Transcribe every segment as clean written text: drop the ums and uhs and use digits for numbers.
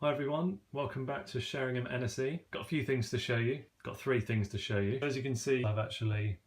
Hi everyone, welcome back to Sherringham NSE. Got a few things to show you, got three things to show you. As you can see, I've actually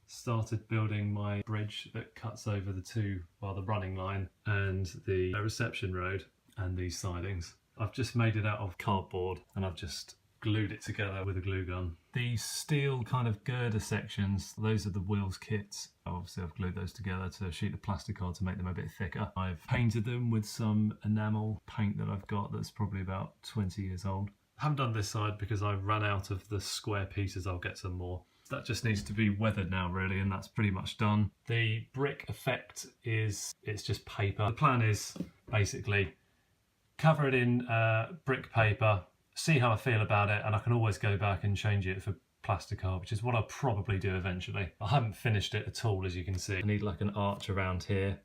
started building my bridge that cuts over the running line and the reception road and these sidings. I've just made it out of cardboard and I've just glued it together with a glue gun. These steel kind of girder sections, those are the wheels kits. Obviously I've glued those together to a sheet of plastic on to make them a bit thicker. I've painted them with some enamel paint that I've got that's probably about 20 years old. I haven't done this side because I've run out of the square pieces. I'll get some more. That just needs to be weathered now really, and that's pretty much done. The brick effect it's just paper. The plan is basically cover it in brick paper, see how I feel about it, and I can always go back and change it for plasticard, which is what I'll probably do eventually. I haven't finished it at all, as you can see. I need like an arch around here.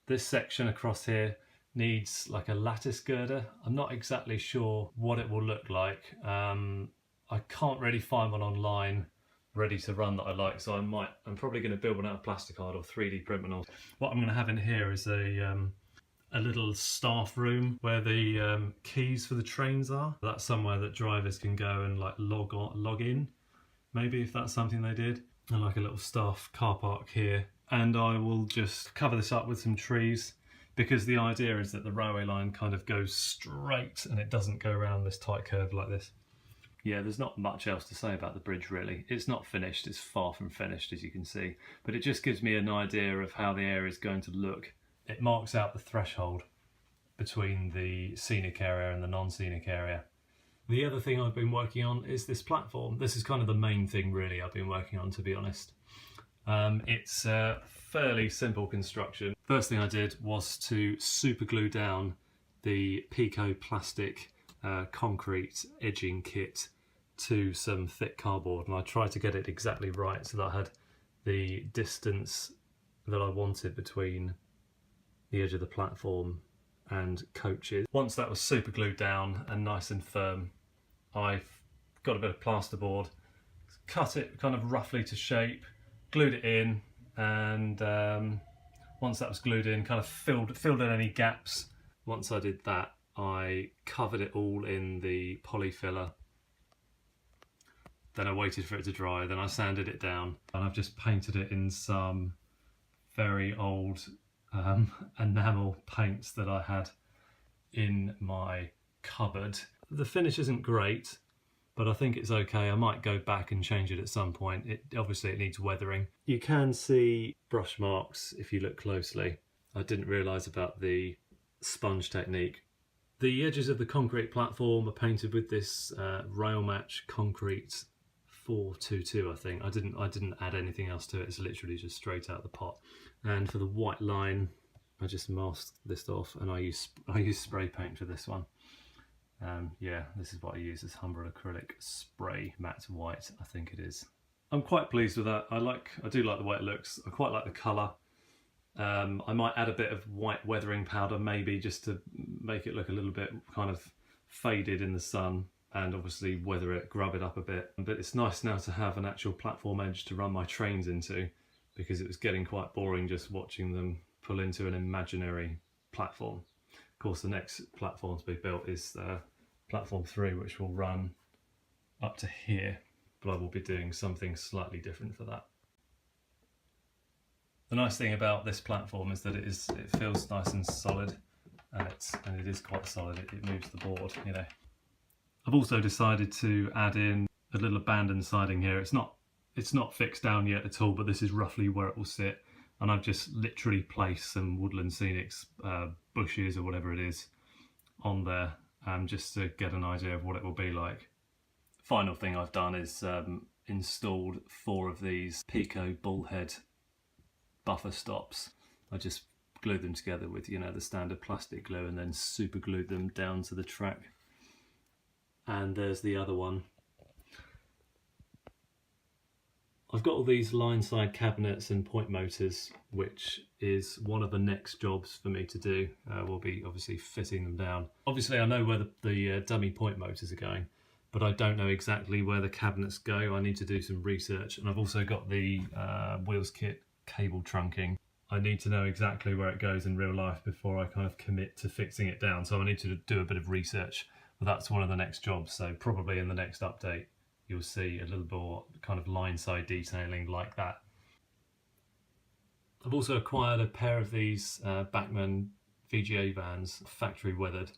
This section across here needs like a lattice girder. I'm not exactly sure what it will look like. I can't really find one online ready to run that I like, so I'm probably going to build one out of plasticard or 3D print one. What I'm going to have in here is a little staff room where the keys for the trains are. That's somewhere that drivers can go and like log in, maybe, if that's something they did. And like a little staff car park here. And I will just cover this up with some trees, because the idea is that the railway line kind of goes straight and it doesn't go around this tight curve like this. Yeah, there's not much else to say about the bridge really. It's not finished, it's far from finished, as you can see, but it just gives me an idea of how the area is going to look. It marks out the threshold between the scenic area and the non-scenic area. The other thing I've been working on is this platform. This is kind of the main thing really I've been working on, to be honest. It's a fairly simple construction. First thing I did was to super glue down the Pico plastic concrete edging kit to some thick cardboard, and I tried to get it exactly right so that I had the distance that I wanted between the edge of the platform and coaches. Once that was super glued down and nice and firm, I've got a bit of plasterboard, cut it kind of roughly to shape, glued it in, and once that was glued in, kind of filled in any gaps. Once I did that, I covered it all in the poly filler. Then I waited for it to dry, then I sanded it down, and I've just painted it in some very old enamel paints that I had in my cupboard. The finish isn't great, but I think it's okay. I might go back and change it at some point. Obviously it needs weathering. You can see brush marks if you look closely. I didn't realise about the sponge technique. The edges of the concrete platform are painted with this rail match concrete 422, I think. I didn't add anything else to it. It's literally just straight out of the pot. And for the white line, I just masked this off, and I use spray paint for this one. Yeah, this is what I use, this Humber acrylic spray matte white, I think it is. I'm quite pleased with that. I do like the way it looks. I quite like the colour. I might add a bit of white weathering powder maybe, just to make it look a little bit kind of faded in the sun, and obviously weather it, grub it up a bit. But it's nice now to have an actual platform edge to run my trains into, because it was getting quite boring just watching them pull into an imaginary platform. Of course, the next platform to be built is platform 3, which will run up to here, but I will be doing something slightly different for that. The nice thing about this platform is that it feels nice and solid, and it is quite solid. It moves the board, you know. I've also decided to add in a little abandoned siding here. It's not fixed down yet at all, but this is roughly where it will sit. And I've just literally placed some woodland scenics, bushes or whatever it is, on there, just to get an idea of what it will be like. Final thing I've done is installed 4 of these Pico bullhead buffer stops. I just glued them together with, you know, the standard plastic glue, and then super glued them down to the track. And there's the other one. I've got all these line side cabinets and point motors, which is one of the next jobs for me to do. We'll be obviously fitting them down. Obviously I know where the dummy point motors are going, but I don't know exactly where the cabinets go. I need to do some research, and I've also got the wheels kit cable trunking. I need to know exactly where it goes in real life before I kind of commit to fixing it down. So I need to do a bit of research. But that's one of the next jobs. So probably in the next update, you'll see a little more kind of line side detailing like that. I've also acquired a pair of these Bachmann VGA vans, factory weathered.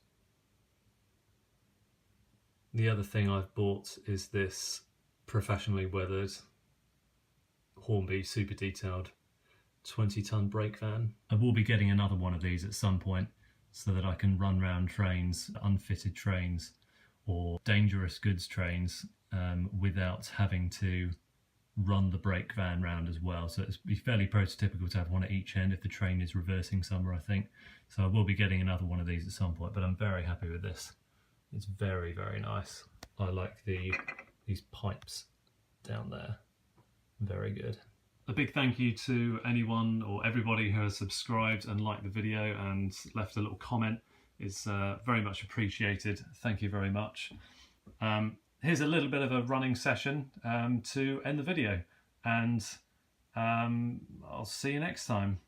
The other thing I've bought is this professionally weathered Hornby super detailed 20-ton brake van. I will be getting another one of these at some point so that I can run round trains, unfitted trains or dangerous goods trains without having to run the brake van round as well. So it's be fairly prototypical to have one at each end if the train is reversing somewhere, I think. So I will be getting another one of these at some point, but I'm very happy with this. It's very, very nice. I like these pipes down there. Very good. A big thank you to anyone or everybody who has subscribed and liked the video and left a little comment. It's very much appreciated. Thank you very much. Here's a little bit of a running session to end the video, and I'll see you next time.